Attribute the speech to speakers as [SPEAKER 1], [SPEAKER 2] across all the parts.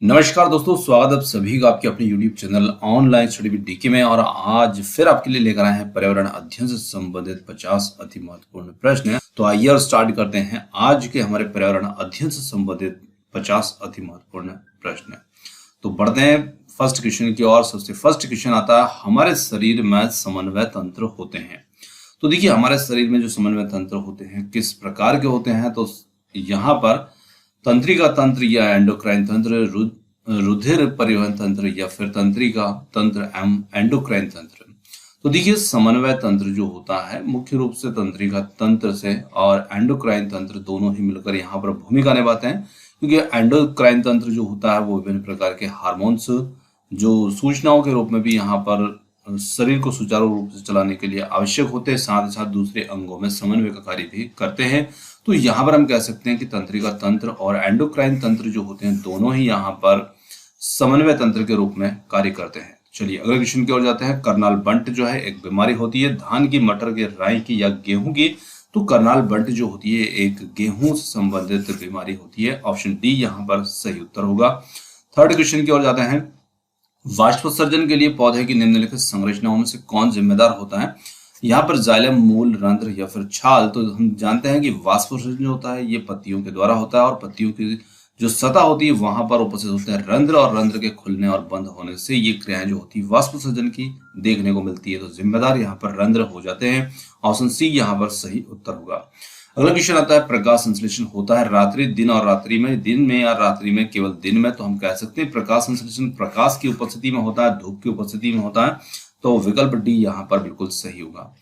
[SPEAKER 1] नमस्कार दोस्तों, स्वागत आप सभी का आपके अपने YouTube channel online study with DK में। और आज फिर आपके लिए लेकर आए हैं पर्यावरण अध्ययन से संबंधित 50 अति महत्वपूर्ण प्रश्न। तो आइए और स्टार्ट करते हैं आज के हमारे पर्यावरण अध्ययन से संबंधित 50 अति महत्वपूर्ण प्रश्न। तो बढ़ते हैं फर्स्ट क्वेश्चन की ओर। सबसे फर्स्ट क्वेश्चन आता है, हमारे शरीर में समन्वय तंत्र होते हैं। तो देखिए, हमारे शरीर में जो समन्वय तंत्र होते हैं किस प्रकार के होते हैं। तो यहाँ पर तंत्रिका तंत्र या एंडोक्राइन तंत्र, रुधिर परिवहन तंत्र या फिर तंत्रिका तंत्र एंडोक्राइन तंत्र। तो देखिए, समन्वय तंत्र जो होता है मुख्य रूप से तंत्रिका तंत्र से और एंडोक्राइन तंत्र दोनों ही मिलकर यहाँ पर भूमिका निभाते हैं, क्योंकि एंडोक्राइन तंत्र जो होता है वो विभिन्न प्रकार के हार्मोन्स जो सूचनाओं के रूप में भी यहाँ पर शरीर को सुचारू रूप से चलाने के लिए आवश्यक होते हैं, साथ ही साथ दूसरे अंगों में समन्वय का कार्य भी करते हैं। तो यहाँ पर हम कह सकते हैं कि तंत्रिका तंत्र और एंडोक्राइन तंत्र जो होते हैं दोनों ही यहाँ पर समन्वय तंत्र के रूप में कार्य करते हैं। चलिए अगले क्वेश्चन की ओर जाते हैं। करनाल बंट जो है एक बीमारी होती है धान की, मटर की, राई की या गेहूं की। तो करनाल बंट जो होती है एक गेहूं से संबंधित बीमारी होती है। ऑप्शन डी यहाँ पर सही उत्तर होगा। थर्ड क्वेश्चन की ओर जाते हैं। वाष्पोत्सर्जन के लिए पौधे की निम्नलिखित संरचनाओं में से कौन जिम्मेदार होता है। यहाँ पर जाइलम, मूल, रंध्र या फिर छाल। तो हम जानते हैं कि वाष्पोत्सर्जन जो होता है ये पत्तियों के द्वारा होता है और पत्तियों की जो सतह होती है वहां पर उपस्थित होते हैं रंध्र, और रंध्र के खुलने और बंद होने से ये क्रियाएं जो होती है वाष्पोत्सर्जन की देखने को मिलती है। तो जिम्मेदार यहाँ पर रंध्र हो जाते हैं। ऑप्शन सी यहाँ पर सही उत्तर होगा। अगला क्वेश्चन आता है, प्रकाश संश्लेषण होता है रात्रि, दिन और रात्रि में, दिन में या रात्रि में, केवल दिन में। तो हम कह सकते हैं प्रकाश संश्लेषण प्रकाश की उपस्थिति में होता है, धूप की उपस्थिति में होता है। तो विकल्प डी यहाँ पर बिल्कुल सही होगा।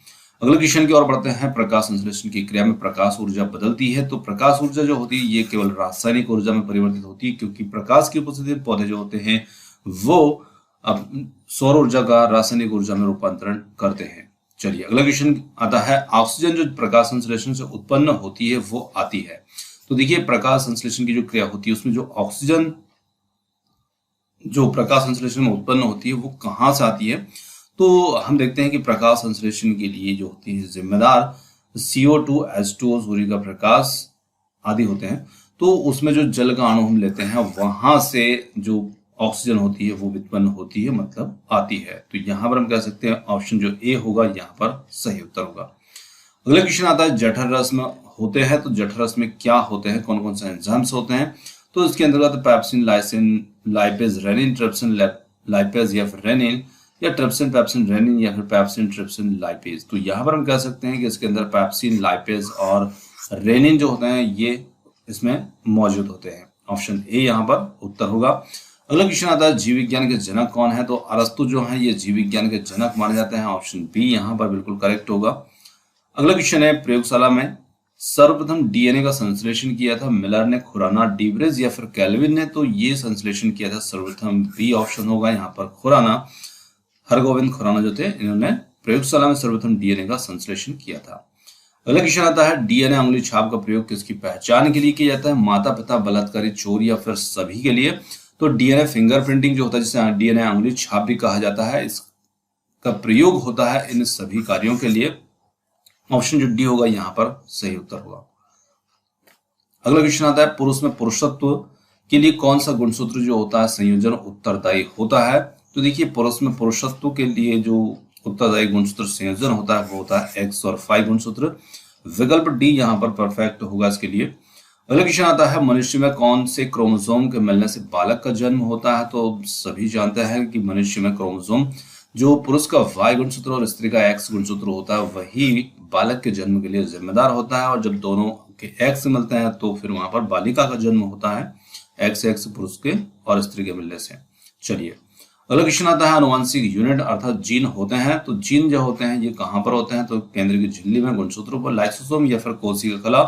[SPEAKER 1] अगले क्वेश्चन की ओर बढ़ते हैं। प्रकाश संश्लेषण की क्रिया में प्रकाश ऊर्जा बदलती है। तो प्रकाश ऊर्जा जो होती है ये केवल रासायनिक ऊर्जा में परिवर्तित होती है, क्योंकि प्रकाश की उपस्थिति में पौधे जो होते हैं वो अब सौर ऊर्जा का रासायनिक ऊर्जा में रूपांतरण करते हैं। चलिए अगला क्वेश्चन आता है, ऑक्सीजन जो प्रकाश संश्लेषण से उत्पन्न होती है वो आती है। तो देखिए, प्रकाश संश्लेषण की जो क्रिया होती है उसमें जो ऑक्सीजन जो प्रकाश संश्लेषण में उत्पन्न होती है वो कहाँ से आती है। तो हम देखते हैं कि प्रकाश संश्लेषण के लिए जो होती है जिम्मेदार CO2, H2O, सूर्य का प्रकाश आदि होते हैं। तो उसमें जो जल का अणु हम लेते हैं वहां से जो ऑक्सीजन होती है वो उत्पन्न होती है, मतलब आती है। तो यहाँ पर हम कह सकते हैं ऑप्शन जो ए होगा यहाँ पर सही उत्तर होगा। अगला क्वेश्चन आता है, जठर रस में होते हैं। तो जठर रस में क्या होते हैं, कौन कौन से एंजाइम्स होते हैं। तो इसके अंतर्गत pepsin, lysine, lipase, rennin, trypsin, lipase या फिर रेनिन, या ट्रिप्सिन, पैप्सिन, रेनिन या फिर पैप्सिन, ट्रिप्सिन, लाइपेज। तो यहाँ पर हम कह सकते हैं कि इसके अंदर पैप्सिन, लाइपेज और रेनिन जो होते हैं ये इसमें मौजूद होते हैं। ऑप्शन ए यहाँ पर उत्तर होगा। अगला क्वेश्चन आता है, जीव विज्ञान के जनक कौन है। तो अरस्तु जो है ये जीव विज्ञान के जनक माने जाते हैं। ऑप्शन बी यहाँ पर बिल्कुल करेक्ट होगा। अगला क्वेश्चन है, प्रयोगशाला में सर्वप्रथम डीएनए का संश्लेषण किया था मिलर ने, खुराना, डीब्रेज या फिर कैल्विन ने। तो ये संश्लेषण किया था सर्वप्रथम, बी ऑप्शन होगा यहाँ पर खुराना। हरगोविंद खुराना जो थे इन्होंने प्रयोगशाला में सर्वप्रथम डीएनए का संश्लेषण किया था। अगला क्वेश्चन आता है, डीएनए अंगुली छाप का प्रयोग किसकी पहचान के लिए किया जाता है। माता, पिता, बलात्कारी, चोर या फिर सभी के लिए। तो डीएनए फिंगरप्रिंटिंग जो होता है जिसे डीएनए अंगुली छाप भी कहा जाता है, इसका प्रयोग होता है इन सभी कार्यों के लिए। ऑप्शन जो डी होगा यहाँ पर सही उत्तर होगा। अगला क्वेश्चन आता है, पुरुष में पुरुषत्व के लिए कौन सा गुणसूत्र जो होता है संयोजन उत्तरदायी होता है। तो देखिए, पुरुष में पुरुषत्व के लिए जो उत्तरदायी गुणसूत्र संयोजन होता है वो होता है X और Y गुणसूत्र। विकल्प डी यहाँ पर परफेक्ट होगा इसके लिए। अगला क्वेश्चन आता है, मनुष्य में कौन से क्रोमोसोम के मिलने से बालक का जन्म होता है। तो सभी जानते हैं कि मनुष्य में क्रोमोसोम जो पुरुष का Y गुणसूत्र और स्त्री का X गुणसूत्र होता है वही बालक के जन्म के लिए जिम्मेदार होता है, और जब दोनों के X मिलते हैं तो फिर वहां पर बालिका का जन्म होता है, XX पुरुष के और स्त्री के मिलने से। चलिए अगला क्वेश्चन आता है, आनुवंशिक यूनिट अर्थात जीन होते हैं। तो जीन जो होते हैं ये कहाँ पर होते हैं। तो केंद्र की झिल्ली में, गुणसूत्रों पर, लाइसोसोम या फिर कोशिका कला।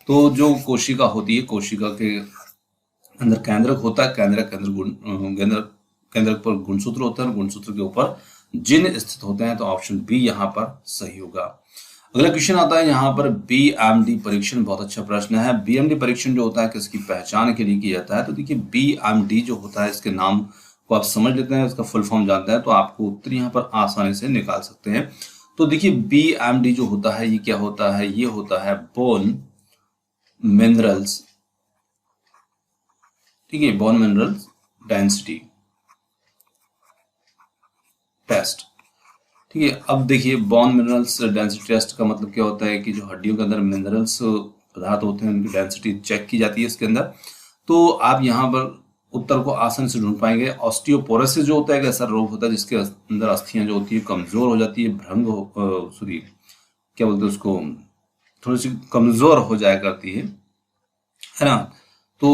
[SPEAKER 1] तो जो कोशिका होती है, कोशिका के अंदर केंद्रक होता है, केंद्रक पर गुणसूत्र होता है, गुणसूत्र के ऊपर जीन स्थित होते हैं। तो ऑप्शन बी यहाँ पर सही होगा। अगला क्वेश्चन आता है यहाँ पर, BMD परीक्षण, बहुत अच्छा प्रश्न है। BMD परीक्षण जो होता है किसकी पहचान के लिए किया जाता है। तो देखिए, BMD जो होता है इसके नाम को आप समझ लेते हैं, इसका फुल फॉर्म जानते हैं तो आपको उत्तर यहाँ पर आसानी से निकाल सकते हैं। तो देखिए, BMD जो होता है ये क्या होता है, ये होता है बोन मिनरल्स, ठीक है, बोन मिनरल्स डेंसिटी टेस्ट। ठीक है, अब देखिए बोन मिनरल्स डेंसिटी टेस्ट का मतलब क्या होता है कि जो हड्डियों के अंदर मिनरल्स पदार्थ होते हैं उनकी डेंसिटी चेक की जाती है इसके अंदर। तो आप यहाँ पर उत्तर को आसानी से ढूंढ पाएंगे। ऑस्टियोपोरोसिस जो होता है एक ऐसा रोग होता है जिसके अंदर अस्थियां जो होती है कमजोर हो जाती है, भंग हो सॉरी क्या बोलते हैं उसको, थोड़ी सी कमजोर हो जाया करती है ना। तो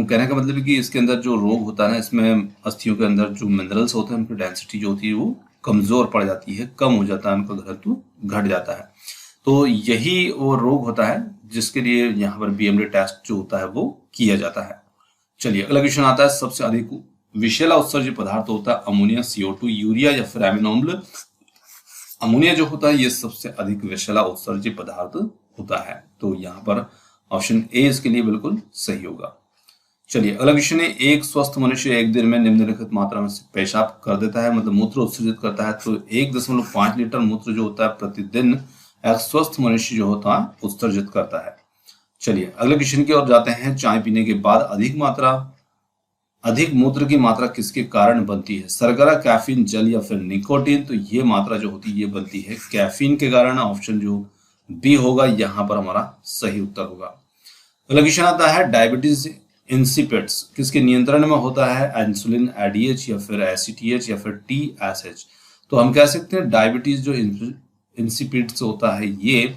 [SPEAKER 1] कहने का मतलब है कि इसके अंदर जो रोग होता है ना, इसमें अस्थियों के अंदर जो मिनरल्स होते हैं उनकी डेंसिटी जो होती है वो कमजोर पड़ जाती है, कम हो जाता है, उनका घनत्व घट जाता है। तो यही वो रोग होता है जिसके लिए यहाँ पर बीएमडी टेस्ट जो होता है वो किया जाता है। चलिए अगला क्वेश्चन आता है, सबसे अधिक विषैला उत्सर्जित पदार्थ होता है अमोनिया, CO2, यूरिया या फिर एमिनो अम्ल। अमोनिया जो होता है ये सबसे अधिक विषैला उत्सर्जित पदार्थ होता है। तो यहाँ पर ऑप्शन ए इसके लिए बिल्कुल सही होगा। चलिए अगला क्वेश्चन है, एक स्वस्थ मनुष्य एक दिन में निम्नलिखित मात्रा में से पेशाब कर देता है, मतलब मूत्र उत्सर्जित करता है। तो 1.5 लीटर मूत्र जो होता है प्रतिदिन एक स्वस्थ मनुष्य जो होता है उत्सर्जित करता है। चलिए अगले क्वेश्चन की ओर जाते हैं, चाय पीने के बाद अधिक मूत्र की मात्रा किसके कारण बनती है? शर्करा, कैफीन, जल या फिर निकोटीन। तो ये मात्रा जो होती है ये बनती है कैफीन के कारण। ऑप्शन जो बी होगा यहाँ पर हमारा सही उत्तर होगा। अगला क्वेश्चन आता है, डायबिटीज इंसिपिड्स किसके नियंत्रण में होता है? इंसुलिन, एडीएच या फिर एसीटीएच या फिर टीएसएच। तो हम कह सकते हैं डायबिटीज जो इंसिपिड्स होता है ये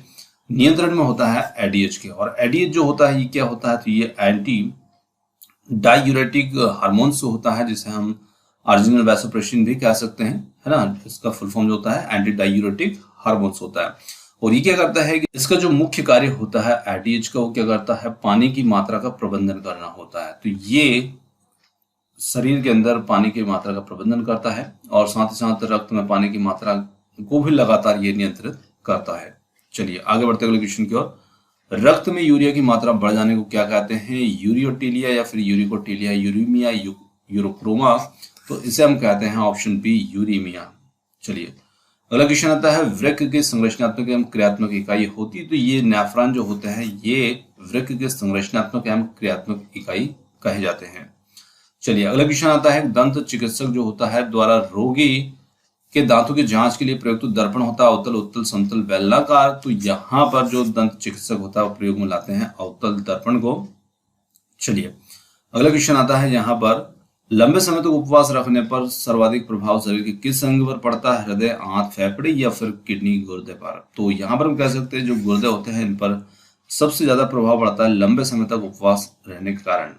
[SPEAKER 1] नियंत्रण में होता है एडीएच के। और एडीएच जो होता है ये क्या होता है? तो ये एंटी डायूरेटिक हार्मोन्स होता है, जिसे हम आर्जिनिन वैसोप्रेसिन भी कह सकते हैं, है ना। इसका फुल फॉर्म जो होता है एंटी डायूरेटिक हार्मोन्स होता है। और ये क्या करता है कि इसका जो मुख्य कार्य होता है एडीएच का, वो क्या करता है? पानी की मात्रा का प्रबंधन करना होता है। तो ये शरीर के अंदर पानी की मात्रा का प्रबंधन करता है और साथ ही साथ रक्त में पानी की मात्रा को भी लगातार ये नियंत्रित करता है। चलिए आगे बढ़ते अगले क्वेश्चन की ओर, रक्त में यूरिया की मात्रा बढ़ जाने को क्या कहते हैं? यूरियोटीलिया या फिर यूरिकोटीलिया, यूरीमिया, यूरोक्रोमा। तो इसे हम कहते हैं ऑप्शन बी यूरीमिया। चलिए अगला क्वेश्चन आता है, वृक्क की संरचनात्मक एवं क्रियात्मक इकाई होती है। तो ये नेफ्रॉन जो होते हैं ये वृक्क के संरचनात्मक एवं क्रियात्मक इकाई कहे जाते हैं। चलिए अगला क्वेश्चन आता है, दंत चिकित्सक जो होता है द्वारा रोगी के दांतों की जांच के लिए प्रयुक्त दर्पण होता है अवतल, उत्तल, समतल, बेलनाकार। तो यहाँ पर जो दंत चिकित्सक होता है वो प्रयोग में लाते हैं अवतल दर्पण को। चलिए अगला क्वेश्चन आता है, यहाँ पर लंबे समय तक उपवास रखने पर सर्वाधिक प्रभाव शरीर के किस अंग पर पड़ता है? हृदय, आंत, फेफड़े या फिर किडनी, गुर्दे पर। तो यहाँ पर हम कह सकते हैं जो गुर्दे होते हैं इन पर सबसे ज्यादा प्रभाव पड़ता है लंबे समय तक उपवास रहने के कारण।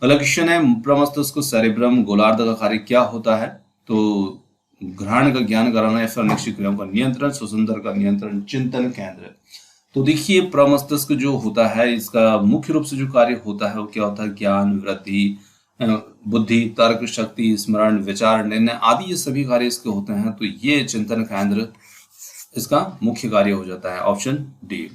[SPEAKER 1] अगला क्वेश्चन है, प्रमस्तिष्क, सेरेब्रम, गोलार्ध का कार्य क्या होता है? तो ग्रहण का ज्ञान कराना या फिर अनैच्छिक क्रियाओं का नियंत्रण, स्वतंत्र का नियंत्रण, चिंतन केंद्र। तो देखिए प्रमस्तिष्क जो होता है इसका मुख्य रूप से जो कार्य होता है वो क्या होता है? ज्ञान, वृद्धि, बुद्धि, तर्क शक्ति, स्मरण, विचार, निर्णय आदि ये सभी कार्य इसके होते हैं। तो ये चिंतन केंद्र इसका मुख्य कार्य हो जाता है, ऑप्शन डी।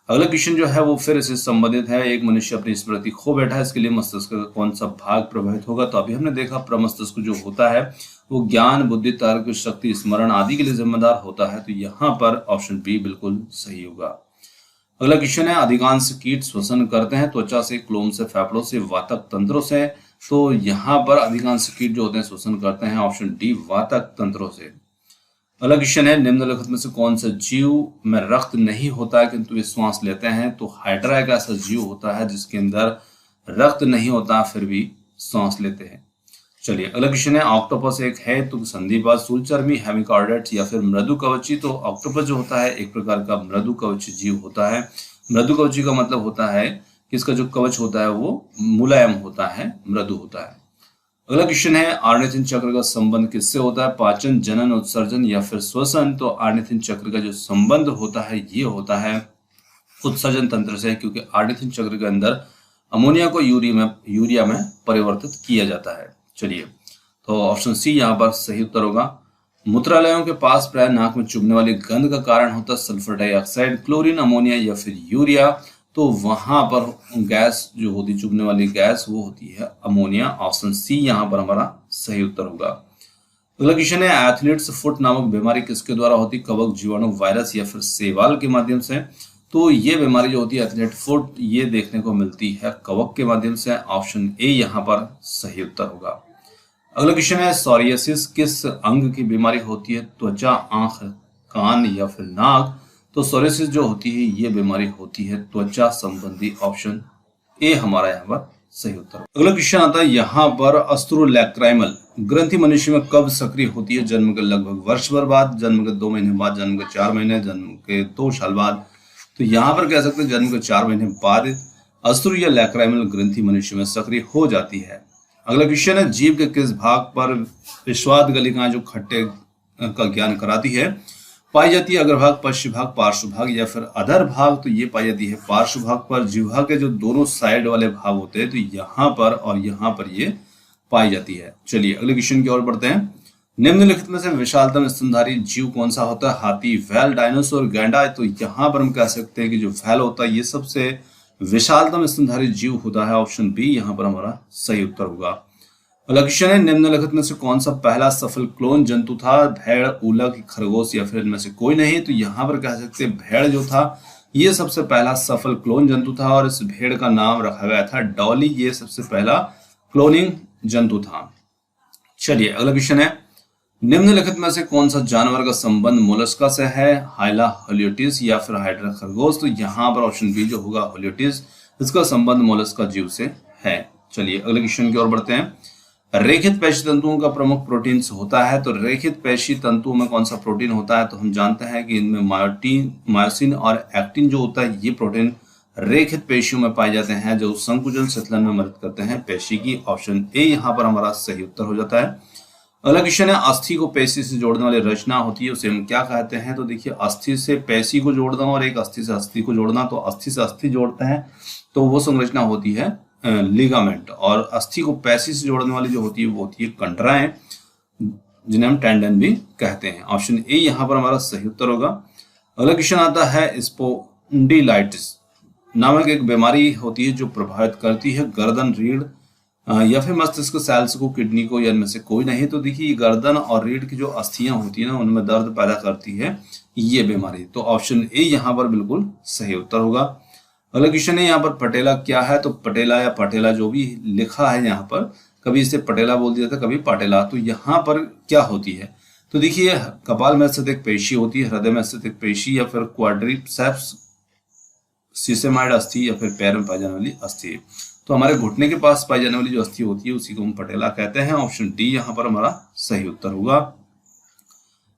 [SPEAKER 1] अगला क्वेश्चन जो है वो फिर इससे संबंधित है, एक मनुष्य अपनी स्मृति खो बैठा है, इसके लिए मस्तिष्क का कौन सा भाग प्रभावित होगा? तो अभी हमने देखा प्रमस्तिष्क जो होता है वो ज्ञान, बुद्धि, तर्क शक्ति, स्मरण आदि के लिए जिम्मेदार होता है। तो यहाँ पर ऑप्शन बी बिल्कुल सही होगा। अगला क्वेश्चन है, अधिकांश कीट श्वसन करते हैं त्वचा से, क्लोम से, फेफड़ों से, वातक तंत्रों से। तो यहाँ पर अधिकांश कीट जो होते हैं श्वसन करते हैं, ऑप्शन डी वातक तंत्रों से। अगला क्वेश्चन है, निम्नलिखित में से कौन सा जीव में रक्त नहीं होता है किंतु वे श्वास लेते हैं? तो हाइड्रा एक ऐसा जीव होता है जिसके अंदर रक्त नहीं होता फिर भी सांस लेते हैं। चलिए अगला क्वेश्चन है, ऑक्टोपस एक है तो संधिपाद, सूलचर्मी, हेमिकॉर्डेट या फिर मृदु कवची। तो ऑक्टोपस जो होता है एक प्रकार का मृदु कवची जीव होता है। मृदु कवची का मतलब होता है कि इसका जो कवच होता है वो मुलायम होता है, मृदु होता है। अगला क्वेश्चन है, आर्निथिन चक्र का संबंध किससे होता है? पाचन, जनन, उत्सर्जन या फिर श्वसन। तो आर्निथिन चक्र का जो संबंध होता है ये होता है उत्सर्जन तंत्र से, क्योंकि आर्निथिन चक्र के अंदर अमोनिया को यूरिया में परिवर्तित किया जाता है। चलिए तो ऑप्शन सी यहाँ पर सही उत्तर होगा। मूत्रालयों के पास प्राय नाक में चुभने वाली गंध का कारण होता है सल्फर डाइऑक्साइड, क्लोरीन, अमोनिया या फिर यूरिया। तो वहां पर गैस जो होती चुभने वाली गैस वो होती है अमोनिया। ऑप्शन सी यहाँ पर हमारा सही उत्तर होगा। अगला क्वेश्चन है, एथलीट्स फुट नामक बीमारी किसके द्वारा होती? कवक, जीवाणु, वायरस या फिर शैवाल के माध्यम से। तो ये बीमारी जो होती है एथलीट फुट ये देखने को मिलती है कवक के माध्यम से। ऑप्शन ए यहाँ पर सही उत्तर होगा। अगला क्वेश्चन है सोरियासिस किस अंग की बीमारी होती है? त्वचा, आंख, कान या फिर नाक? तो सोरियासिस जो होती है ये बीमारी होती है त्वचा संबंधी। ऑप्शन ए हमारा यहाँ पर सही उत्तर। अगला क्वेश्चन आता है यहाँ पर अस्ट्रोलैक्राइमल ग्रंथि मनुष्य में कब सक्रिय होती है? जन्म के लगभग वर्ष भर बाद, जन्म के 2 महीने बाद, जन्म के 4 महीने, जन्म के 2 साल बाद? तो यहाँ पर कह सकते हैं जन्म के 4 महीने बाद अस्ट्रो या लैक्राइमल ग्रंथि मनुष्य में सक्रिय हो जाती है। अगला क्वेश्चन है जीव के किस भाग पर विश्वाद गलिकाएं जो खट्टे का ज्ञान कराती है पाई जाती है? अग्रभाग, पश्च भाग, पार्श्व भाग या फिर अधर भाग? तो ये पाई जाती है पार्श्व भाग पर। जिह्वा के जो दोनों साइड वाले भाग होते हैं तो यहाँ पर और यहाँ पर ये पाई जाती है। चलिए अगले क्वेश्चन की ओर बढ़ते हैं। निम्नलिखित में से विशालतम स्तनधारी जीव कौन सा होता है? हाथी, वैल, डायनासोर, गैंडा? तो यहाँ पर हम कह सकते हैं कि जो वैल होता है ये सबसे विशालतम स्तनधारी जीव होता है। ऑप्शन बी यहाँ पर हमारा सही उत्तर होगा। अगला क्वेश्चन है निम्नलिखित में से कौन सा पहला सफल क्लोन जंतु था? भेड़, ऊलक, खरगोश या फिर इनमें से कोई नहीं? तो यहाँ पर कह सकते हैं भेड़ जो था ये सबसे पहला सफल क्लोन जंतु था और इस भेड़ का नाम रखा गया था डॉली। ये सबसे पहला क्लोनिंग जंतु था। चलिए अगला क्वेश्चन है निम्नलिखित में से कौन सा जानवर का संबंध मोलस्का से है? हाइला, होलियोटिस या फिर हाइड्रा, खरगोश? तो यहाँ पर ऑप्शन बी जो होगा होलियोटिस, इसका संबंध मोलस्का जीव से है। चलिए अगले क्वेश्चन की ओर बढ़ते हैं। रेखित पेशी तंतुओं का प्रमुख प्रोटीन होता है? तो रेखित पेशी तंतुओं में कौन सा प्रोटीन होता है? तो हम जानते हैं कि इनमें मायोसिन और एक्टिन जो होता है ये प्रोटीन रेखित पेशियों में पाए जाते हैं जो संकुचन शीतलन में मदद करते हैं पेशी की। ऑप्शन ए यहाँ पर हमारा सही उत्तर हो जाता है। अगला क्वेश्चन है अस्थि को पेशी से जोड़ने वाली रचना होती है उसे हम क्या कहते हैं? तो देखिए अस्थि से पेशी को जोड़ना और एक अस्थि से अस्थि को जोड़ना, तो अस्थि से अस्थि जोड़ते हैं तो वो संरचना होती है लिगामेंट, और अस्थि को पेशी से जोड़ने वाली जो होती है वो होती है कंडराएं जिन्हें हम टेंडन भी कहते हैं। ऑप्शन ए यहाँ पर हमारा सही उत्तर होगा। अगला क्वेश्चन आता है स्पोंडिलाइटिस नामक एक बीमारी होती है जो प्रभावित करती है गर्दन, रीढ़ या फिर मस्तिष्क, सेल्स को, किडनी को या इनमें से कोई नहीं? तो देखिए गर्दन और रीढ़ की जो अस्थियां होती है ना उनमें दर्द पैदा करती है ये बीमारी। तो ऑप्शन ए यहाँ पर बिल्कुल सही उत्तर होगा। अगला क्वेश्चन है यहाँ पर पटेला क्या है? तो पटेला या पटेला जो भी लिखा है यहाँ पर, कभी इसे पटेला बोल दिया था कभी पाटेला। तो यहाँ पर क्या होती है? तो देखिए कपाल में स्थित एक पेशी होती है, हृदय में स्थित एक पेशी या फिर क्वाड्रिसेप्स, सिसेमाइड अस्थि या फिर पैर में पाई जाने वाली अस्थि। तो हमारे घुटने के पास पाई जाने वाली जो अस्थि होती है उसी को हम पटेला कहते हैं। ऑप्शन डी यहाँ पर हमारा सही उत्तर होगा।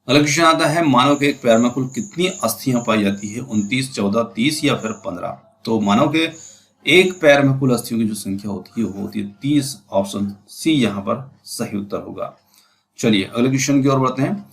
[SPEAKER 1] अगला क्वेश्चन आता है मानव के एक पैर में कुल कितनी अस्थियां पाई जाती है? 29, 14, 30 या फिर 15? तो मानव के एक पैर में कुल अस्थियों की जो संख्या होती है वो होती है 30। ऑप्शन सी यहाँ पर सही उत्तर होगा। चलिए अगले क्वेश्चन की ओर बढ़ते हैं।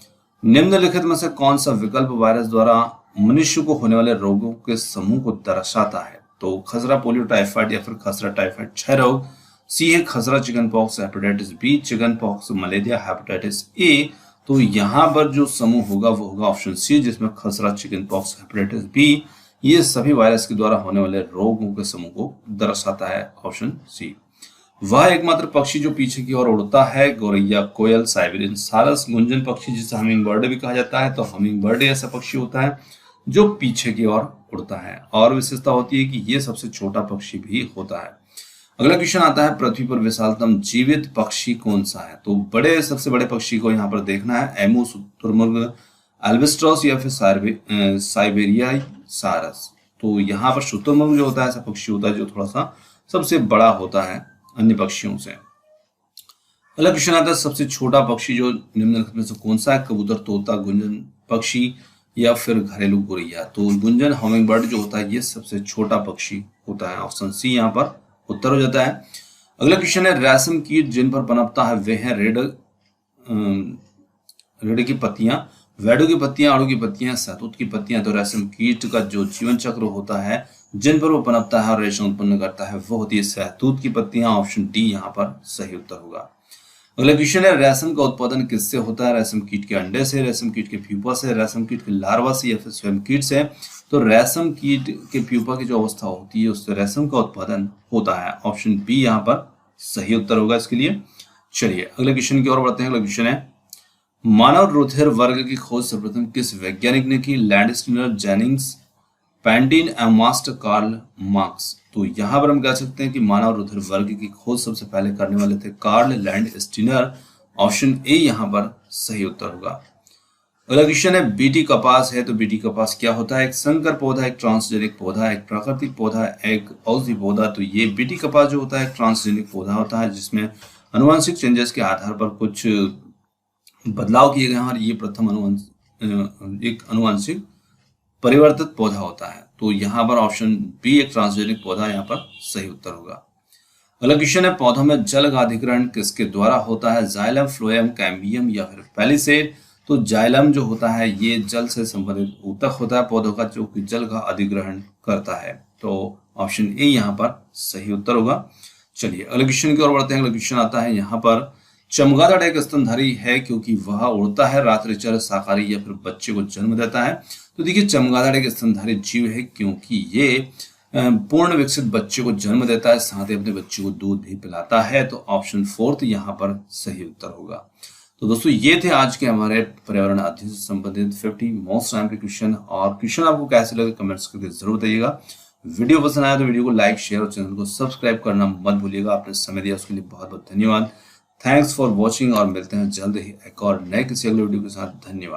[SPEAKER 1] निम्नलिखित में से कौन सा विकल्प वायरस द्वारा मनुष्य को होने वाले रोगों के समूह को दर्शाता है? तो खसरा, पोलियो, टाइफाइड या फिर खसरा, टाइफाइड, क्षय रोग? सी है खसरा, chicken pox, hepatitis B, chicken pox, malaria, hepatitis A? तो यहाँ पर जो समूह होगा वो होगा ऑप्शन सी जिसमें खसरा, चिकन पॉक्स, हेपेटाइटिस बी ये सभी वायरस के द्वारा होने वाले रोगों के समूह को दर्शाता है। Option C. वह एकमात्र पक्षी जो पीछे की ओर उड़ता है? गौरैया, कोयल, साइबेरियन सारस, गुंजन पक्षी जिसे हमिंग बर्ड भी कहा जाता है। तो हमिंग बर्ड ऐसा पक्षी होता है जो पीछे की ओर उड़ता है और विशेषता होती है कि ये सबसे छोटा पक्षी भी होता है। अगला क्वेश्चन आता है पृथ्वी पर विशालतम जीवित पक्षी कौन सा है? तो सबसे बड़े पक्षी को यहाँ पर देखना है। एमू, शुतुरमुर्ग, एल्वेस्ट्रॉस या फिर साइबेरियाई सारस? तो यहाँ पर शुतुरमुर्ग जो होता है ऐसा पक्षी होता है जो थोड़ा सा सबसे बड़ा होता है अन्य पक्षियों से। अगला क्वेश्चन आता है सबसे छोटा पक्षी जो निम्नलिखित में से कौन सा है? कबूतर, तोता, गुंजन पक्षी या फिर घरेलू गौरैया? तो गुंजन हमिंग बर्ड जो होता है ये सबसे छोटा पक्षी होता है। ऑप्शन सी यहाँ पर उत्तर हो जाता है। अगला क्वेश्चन है रेशम कीट जिन पर पनपता है वे हैं रेड की पत्तियां, वैडू की पत्तियां, आड़ू की पत्तियां, सहतूत की पत्तियां? तो रेशम कीट का जो जीवन चक्र होता है जिन पर वो पनपता है और रेशम उत्पन्न करता है वो होती है सहतूत की पत्तियां। ऑप्शन डी यहाँ पर सही उत्तर होगा। अगला क्वेश्चन है रेशम का उत्पादन किससे होता है? रेशम कीट के अंडे से, रेशम कीट के प्यूपा से, रेशम कीट के लार्वा से या फिर स्वयं कीट से? तो रेशम कीट के प्यूपा की जो अवस्था होती है उससे रेशम का उत्पादन होता है। ऑप्शन बी यहाँ पर सही उत्तर होगा इसके लिए। चलिए अगले क्वेश्चन की ओर बढ़ते हैं। अगला क्वेश्चन है मानव रुधिर वर्ग की खोज सर्वप्रथम किस वैज्ञानिक ने की? लैंडस्टीनर, जेनिंग्स, पैंटीन एमास्ट कार्ल मार्क्स। तो यहाँ पर हम कह सकते हैं कि मानव रुधिर वर्ग की खोज सबसे पहले करने वाले थे कार्ल लैंडस्टीनर। ऑप्शन ए यहाँ पर सही उत्तर होगा। अगला क्वेश्चन है बीटी कपास है, तो बीटी कपास क्या होता है? एक संकर पौधा, एक ट्रांसजेनिक पौधा, एक प्राकृतिक पौधा, एक औषधि पौधा। तो ये बीटी कपास जो होता है ट्रांसजेनिक पौधा होता है, जिसमें अनुवांशिक चेंजेस के आधार पर कुछ बदलाव किए गए हैं और ये प्रथम एक अनुवांशिक परिवर्तित पौधा होता है। तो यहाँ पर ऑप्शन बी एक ट्रांसजेनिक पौधा यहाँ पर सही उत्तर होगा। अगला क्वेश्चन है पौधों में जल का अधिग्रहण किसके द्वारा होता है? जाइलम, फ्लोएम, कैम्बियम या फिर पैलिसेड। तो जाइलम जो होता है ये जल से संबंधित ऊतक होता है पौधों का, जो कि जल का अधिग्रहण करता है। तो ऑप्शन ए यहाँ पर सही उत्तर होगा। चलिए अगले क्वेश्चन की ओर बढ़ते हैं। अगला क्वेश्चन आता है यहाँ पर चमगादड़ एक स्तनधारी है क्योंकि वह उड़ता है, रात्रिचर, शाकाहारी या फिर बच्चे को जन्म देता है। तो देखिए चमगादड़ एक स्तनधारी जीव है क्योंकि ये पूर्ण विकसित बच्चे को जन्म देता है, साथ ही अपने बच्चे को दूध भी पिलाता है। तो ऑप्शन फोर्थ यहाँ पर सही उत्तर होगा। तो दोस्तों ये थे आज के हमारे पर्यावरण अध्ययन से संबंधित 50 मोस्ट रैंक के क्वेश्चन। और क्वेश्चन आपको कैसे लगे कमेंट्स करके जरूर बताइएगा। वीडियो पसंद आया तो वीडियो को लाइक, शेयर और चैनल को सब्सक्राइब करना मत भूलिएगा। आपने समय दिया उसके लिए बहुत बहुत धन्यवाद। थैंक्स फॉर वॉचिंग और मिलते हैं जल्द ही एक और नए किसी अगले वीडियो के साथ। धन्यवाद।